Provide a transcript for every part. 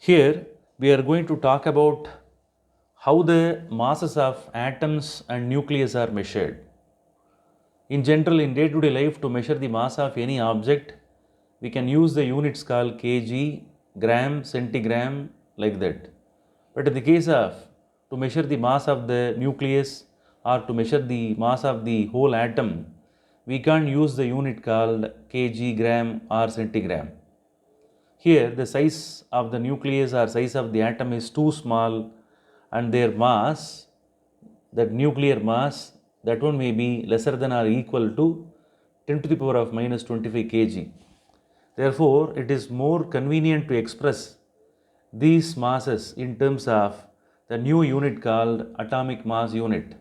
Here we are going to talk about how the masses of atoms and nucleus are measured. In general, in day-to-day life, to measure the mass of any object, we can use the units called kg, gram, centigram, like that. But in the case of to measure the mass of the nucleus or to measure the mass of the whole atom, we can't use the unit called kg, gram or centigram. Here, the size of the nucleus or size of the atom is too small, and their mass, that nuclear mass, that one may be lesser than or equal to 10 to the power of minus 25 kg. Therefore, it is more convenient to express these masses in terms of the new unit called atomic mass unit.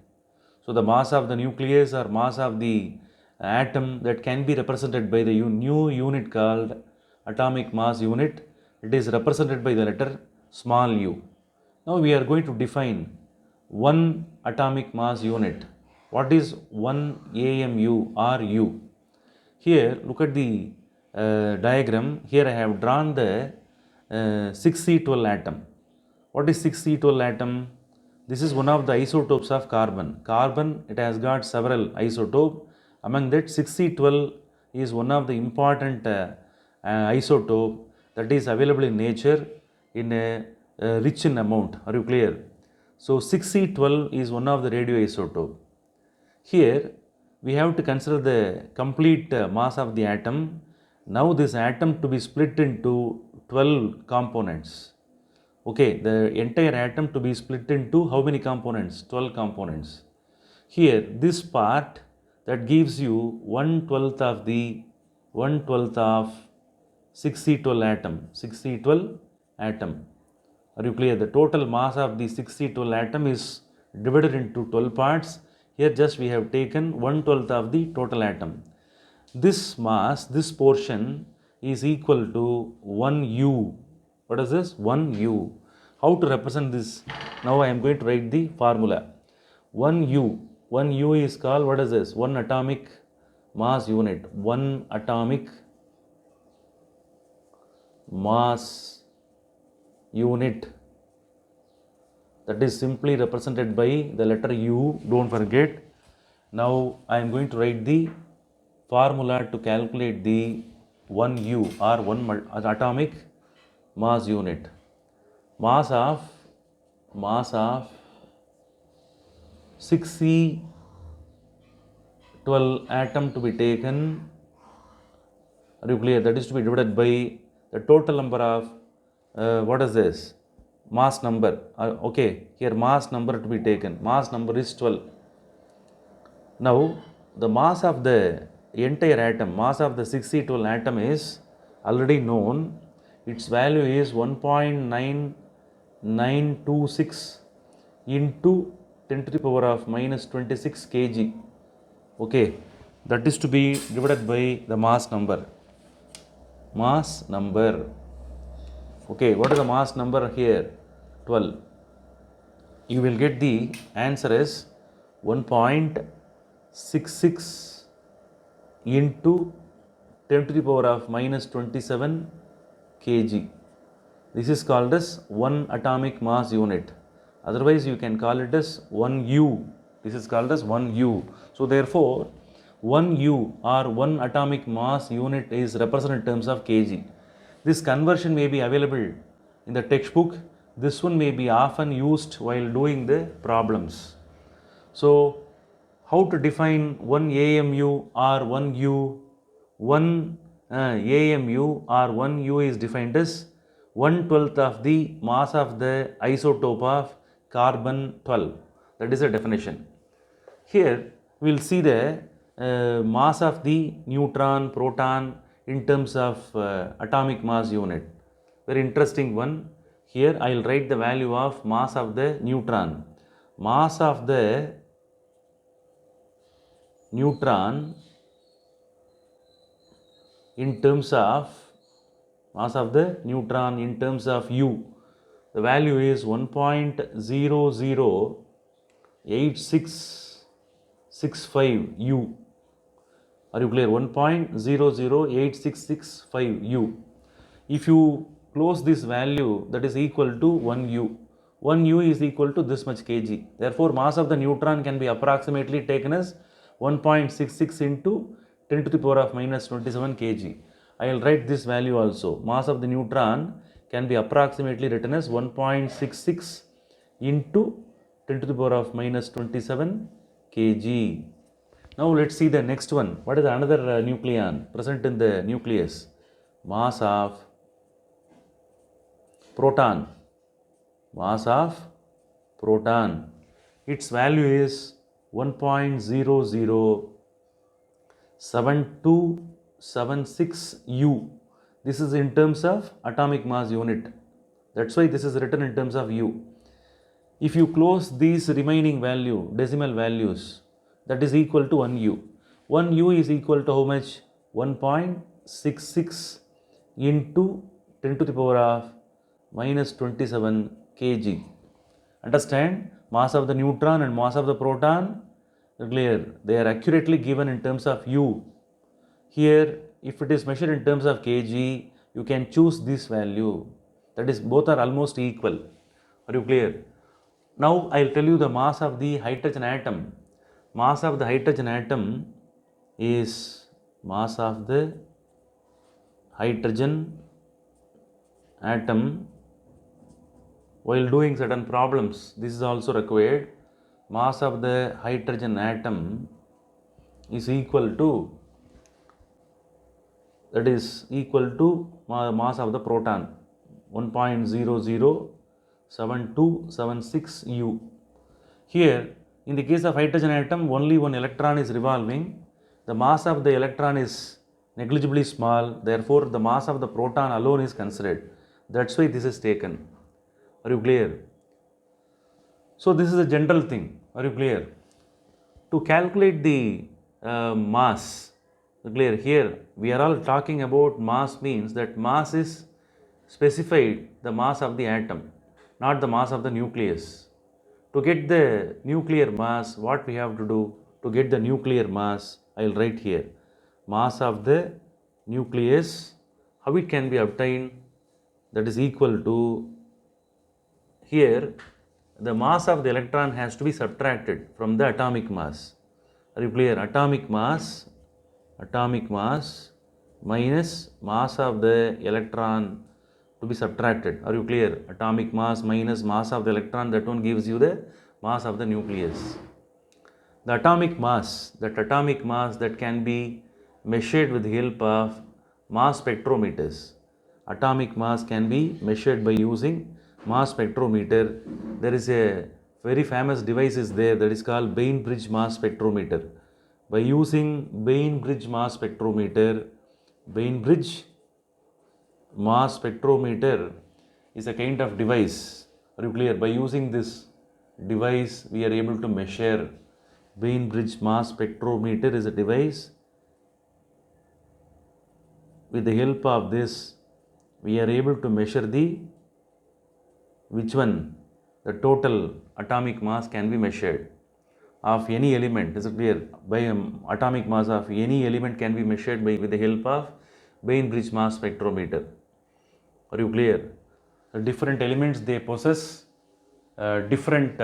So, the mass of the nucleus or mass of the atom, that can be represented by the new unit called atomic mass unit. It is represented by the letter small u. Now, we are going to define one atomic mass unit. What is 1 AMU or U? Here, look at the diagram. Here I have drawn the 6C12 atom. What is 6C12 atom? This is one of the isotopes of carbon. Carbon, it has got several isotopes. Among that, 6C12 is one of the important isotope that is available in nature in a rich in amount. Are you clear? So 6C12 is one of the radioisotope. Here we have to consider the complete mass of the atom. Now this atom to be split into 12 components. Okay, the entire atom to be split into how many components? 12 components. Here, this part that gives you 1/12 of the 1/12 of 6C12 atom. 6C12 atom. Are you clear? The total mass of the 6C12 atom is divided into 12 parts. Here just we have taken 1/12 of the total atom. This mass, this portion is equal to 1 U. What is this? 1 U. How to represent this? Now I am going to write the formula. 1 U. 1 U is called, what is this? 1 atomic mass unit. 1 atomic mass unit. That is simply represented by the letter U. Don't forget. Now I am going to write the formula to calculate the 1 U or 1 atomic mass unit. Mass of 6C12 atom to be taken. Are you clear? That is to be divided by the total number of what is this? Mass number. Okay, here mass number to be taken. Mass number is 12. Now the mass of the entire atom, mass of the 6C12 atom is already known. Its value is 1.9926 into 10 to the power of minus 26 kg. Okay, that is to be divided by the mass number. Mass number. Okay, what is the mass number here? 12. You will get the answer as 1.66 into 10 to the power of minus 27 kg. This is called as 1 atomic mass unit. Otherwise, you can call it as 1 U. This is called as 1 U. So, therefore, 1 U or 1 atomic mass unit is represented in terms of kg. This conversion may be available in the textbook. This one may be often used while doing the problems. So, how to define 1 AMU or 1 U? 1 AMU or 1 U is defined as 1/12 of the mass of the isotope of carbon 12. That is the definition. Here we will see the mass of the neutron, proton in terms of atomic mass unit. Very interesting one. Here I will write the value of mass of the neutron. Mass of the neutron in terms of mass of the neutron in terms of U. The value is 1.008665 U. Are you clear? 1.008665 U. If you close this value, that is equal to 1 U. 1 U is equal to this much kg. Therefore, mass of the neutron can be approximately taken as 1.66 into 10 to the power of minus 27 kg. I will write this value also. Mass of the neutron can be approximately written as 1.66 into 10 to the power of minus 27 kg. Now let's see the next one. What is another nucleon present in the nucleus? Mass of proton. Mass of proton. Its value is 1.007276 U. This is in terms of atomic mass unit. That's why this is written in terms of U. If you close these remaining value, decimal values, that is equal to 1 U. 1 U is equal to how much? 1.66 into 10 to the power of minus 27 kg. Understand? Mass of the neutron and mass of the proton, clear. They are accurately given in terms of U. Here, if it is measured in terms of kg, you can choose this value. That is, both are almost equal. Are you clear? Now, I will tell you the mass of the hydrogen atom. Mass of the hydrogen atom is mass of the hydrogen atom. While doing certain problems, this is also required. Mass of the hydrogen atom is equal to, that is equal to mass of the proton, 1.007276 U. Here, in the case of hydrogen atom, only one electron is revolving. The mass of the electron is negligibly small. Therefore, the mass of the proton alone is considered. That's why this is taken. Are you clear? So, this is a general thing. Are you clear? To calculate the mass, clear, here we are all talking about mass, means that mass is specified the mass of the atom, not the mass of the nucleus. To get the nuclear mass, what we have to do? To get the nuclear mass, I will write here. Mass of the nucleus, how it can be obtained? That is equal to, here the mass of the electron has to be subtracted from the atomic mass. Are you clear? Atomic mass minus mass of the electron to be subtracted. Are you clear? Atomic mass minus mass of the electron, that one gives you the mass of the nucleus. The atomic mass that can be measured with the help of mass spectrometers. Atomic mass can be measured by using mass spectrometer. There is a very famous device is there, that is called Bainbridge mass spectrometer. By using Bainbridge mass spectrometer, Bainbridge mass spectrometer is a kind of device. Are you clear? By using this device, we are able to measure. Bainbridge mass spectrometer is a device. With the help of this, we are able to measure the, which one? The total atomic mass can be measured of any element. Is it clear? By atomic mass of any element can be measured by with the help of Bainbridge mass spectrometer. Are you clear? The different elements, they possess different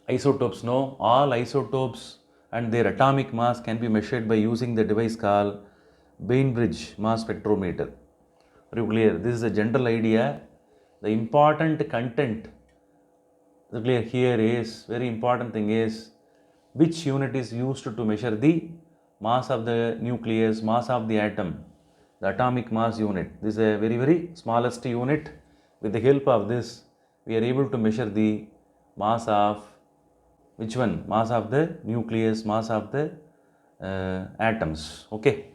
isotopes. No, all isotopes and their atomic mass can be measured by using the device called Bainbridge mass spectrometer. Are you clear? This is a general idea. The important content, clear, here is, very important thing is, which unit is used to measure the mass of the nucleus, mass of the atom, the atomic mass unit. This is a very smallest unit. With the help of this, we are able to measure the mass of, which one? Mass of the nucleus, mass of the atoms. Okay.